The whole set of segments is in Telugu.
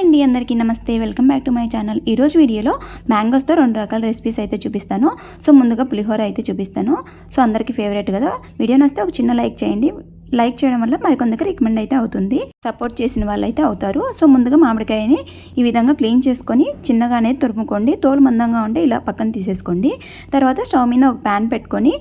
అండి, అందరికీ నమస్తే. Welcome back to my channel. ఈరోజు వీడియోలో మ్యాంగోస్తో 2 రకాల రెసిపీస్ అయితే చూపిస్తాను. సో ముందుగా పులిహోర అయితే చూపిస్తాను. సో అందరికీ ఫేవరెట్ కదా. వీడియో నచ్చితే ఒక చిన్న లైక్ చేయండి. లైక్ చేయడం వల్ల మరికొందరికి రికమెండ్ అయితే అవుతుంది, సపోర్ట్ చేసిన వాళ్ళు అయితే అవుతారు. సో ముందుగా మామిడికాయని ఈ విధంగా క్లీన్ చేసుకొని చిన్నగా అనేది తురుముకోండి. తోలు మందంగా ఉంటే ఇలా పక్కన తీసేసుకోండి. తర్వాత స్టవ్ మీద ఒక ప్యాన్ పెట్టుకొని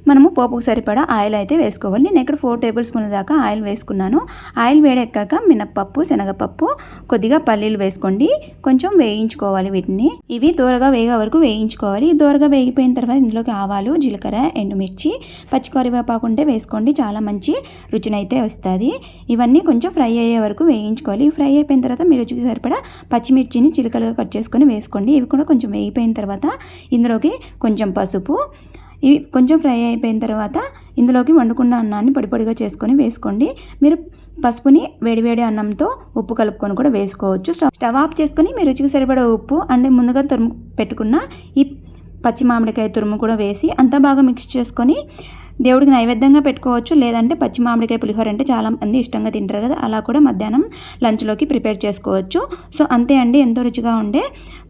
మనము పోపుకు సరిపడా ఆయిల్ అయితే వేసుకోవాలి. నేను ఇక్కడ 4 టేబుల్ స్పూన్ల దాకా ఆయిల్ వేసుకున్నాను. ఆయిల్ వేడెక్కాక మినప్పప్పు, శనగపప్పు, కొద్దిగా పల్లీలు వేసుకోండి. కొంచెం వేయించుకోవాలి వీటిని. ఇవి దూరగా వేగే వరకు వేయించుకోవాలి. దూరగా వేగిపోయిన తర్వాత ఇందులోకి ఆవాలు, జీలకర్ర, ఎండుమిర్చి, పచ్చికరివేపాకు ఉంటే వేసుకోండి. చాలా మంచి రుచినైతే వస్తుంది. ఇవన్నీ కొంచెం ఫ్రై అయ్యే వరకు వేయించుకోవాలి. ఫ్రై అయిపోయిన తర్వాత మీ రుచికి సరిపడా పచ్చిమిర్చిని చిలుకలుగా కట్ చేసుకొని వేసుకోండి. ఇవి కూడా కొంచెం వేగిపోయిన తర్వాత ఇందులోకి కొంచెం పసుపు, ఇవి కొంచెం ఫ్రై అయిపోయిన తర్వాత ఇందులోకి వండుకున్న అన్నాన్ని పొడిగా చేసుకొని వేసుకోండి. మీరు పసుపుని వేడివేడి అన్నంతో ఉప్పు కలుపుకొని కూడా వేసుకోవచ్చు. స్టవ్ ఆఫ్ చేసుకొని మీ రుచికి సరిపడా ఉప్పు అండ్ ముందుగా తురుము పెట్టుకున్న ఈ పచ్చి మామిడికాయ తురుము కూడా వేసి అంతా బాగా మిక్స్ చేసుకొని దేవుడికి నైవేద్యంగా పెట్టుకోవచ్చు. లేదంటే పచ్చి మామిడికాయ పులిహోర అంటే చాలా మంది ఇష్టంగా తింటారు కదా, అలా కూడా మధ్యాహ్నం లంచ్లోకి ప్రిపేర్ చేసుకోవచ్చు. సో అంతే అండి, ఎంతో రుచిగా ఉండే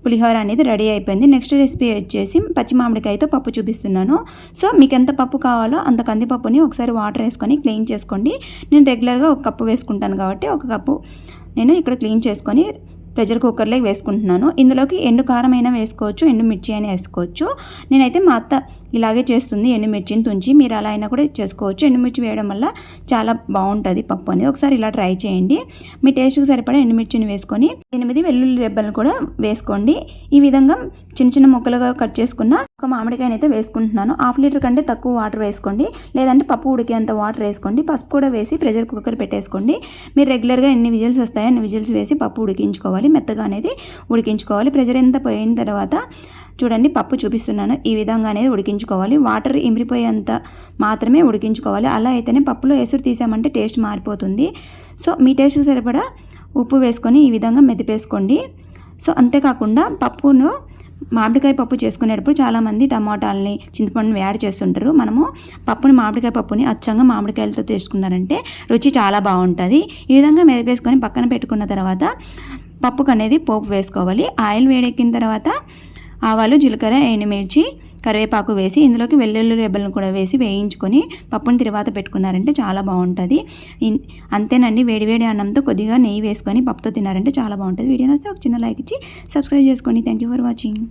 పులిహోర అనేది రెడీ అయిపోయింది. నెక్స్ట్ రెసిపీ వచ్చేసి పచ్చి మామిడికాయతో పప్పు చూపిస్తున్నాను. సో మీకు ఎంత పప్పు కావాలో అంత కందిపప్పుని ఒకసారి వాటర్ వేసుకొని క్లీన్ చేసుకోండి. నేను రెగ్యులర్గా ఒక కప్పు వేసుకుంటాను కాబట్టి ఒక కప్పు నేను ఇక్కడ క్లీన్ చేసుకొని ప్రెషర్ కుక్కర్లోకి వేసుకుంటున్నాను. ఇందులోకి ఎండు కారం అయినా వేసుకోవచ్చు, ఎండు మిర్చి అయినా వేసుకోవచ్చు. నేనైతే మా అత్త ఇలాగే చేస్తుంది, ఎండుమిర్చిని తుంచి. మీరు అలా అయినా కూడా చేసుకోవచ్చు. ఎండుమిర్చి వేయడం వల్ల చాలా బాగుంటుంది పప్పు అనేది. ఒకసారి ఇలా ట్రై చేయండి. మీ టేస్ట్కి సరిపడా ఎండుమిర్చిని వేసుకొని 8 వెల్లుల్లి రెబ్బలను కూడా వేసుకోండి. ఈ విధంగా చిన్న చిన్న ముక్కలుగా కట్ చేసుకున్న ఒక మామిడికాయని అయితే వేసుకుంటున్నాను. 1/2 లీటర్ కంటే తక్కువ వాటర్ వేసుకోండి, లేదంటే పప్పు ఉడికేంత వాటర్ వేసుకోండి. పసుపు కూడా వేసి ప్రెషర్ కుక్కర్ పెట్టేసుకోండి. మీరు రెగ్యులర్గా ఎన్ని విజిల్స్ వస్తాయో అన్ని విజిల్స్ వేసి పప్పు ఉడికించుకోవాలి. మెత్తగా అనేది ఉడికించుకోవాలి. ప్రెషర్ ఎంత పోయిన తర్వాత చూడండి, పప్పు చూపిస్తున్నాను. ఈ విధంగా అనేది ఉడికించుకోవాలి. వాటర్ ఇమిరిపోయేంత మాత్రమే ఉడికించుకోవాలి. అలా అయితేనే పప్పులో ఎసురు తీసామంటే టేస్ట్ మారిపోతుంది. సో మీ టేస్ట్కి సరిపడా ఉప్పు వేసుకొని ఈ విధంగా మెదిపేసుకోండి. సో అంతేకాకుండా పప్పును మామిడికాయ పప్పు చేసుకునేటప్పుడు చాలామంది టమాటాలని, చింతపండుని యాడ్ చేస్తుంటారు. మనము మామిడికాయ పప్పుని అచ్చంగా మామిడికాయలతో చేసుకున్నారంటే రుచి చాలా బాగుంటుంది. ఈ విధంగా మెదిపేసుకొని పక్కన పెట్టుకున్న తర్వాత పప్పుకు అనేది పోపు వేసుకోవాలి. ఆయిల్ వేడెక్కిన తర్వాత ఆవాలు, జీలకర్ర, ఎండుమిర్చి, కరివేపాకు వేసి ఇందులోకి వెల్లుల్లి రెబ్బలను కూడా వేసి వేయించుకొని పప్పుని తర్వాత పెట్టుకున్నారంటే చాలా బాగుంటుంది. అంతేనండి, వేడివేడి అన్నంతో కొద్దిగా నెయ్యి వేసుకొని పప్పుతో తిన్నారంటే చాలా బాగుంటుంది. వీడియో నచ్చితే ఒక చిన్న లైక్ ఇచ్చి సబ్స్క్రైబ్ చేసుకోండి. Thank you for watching.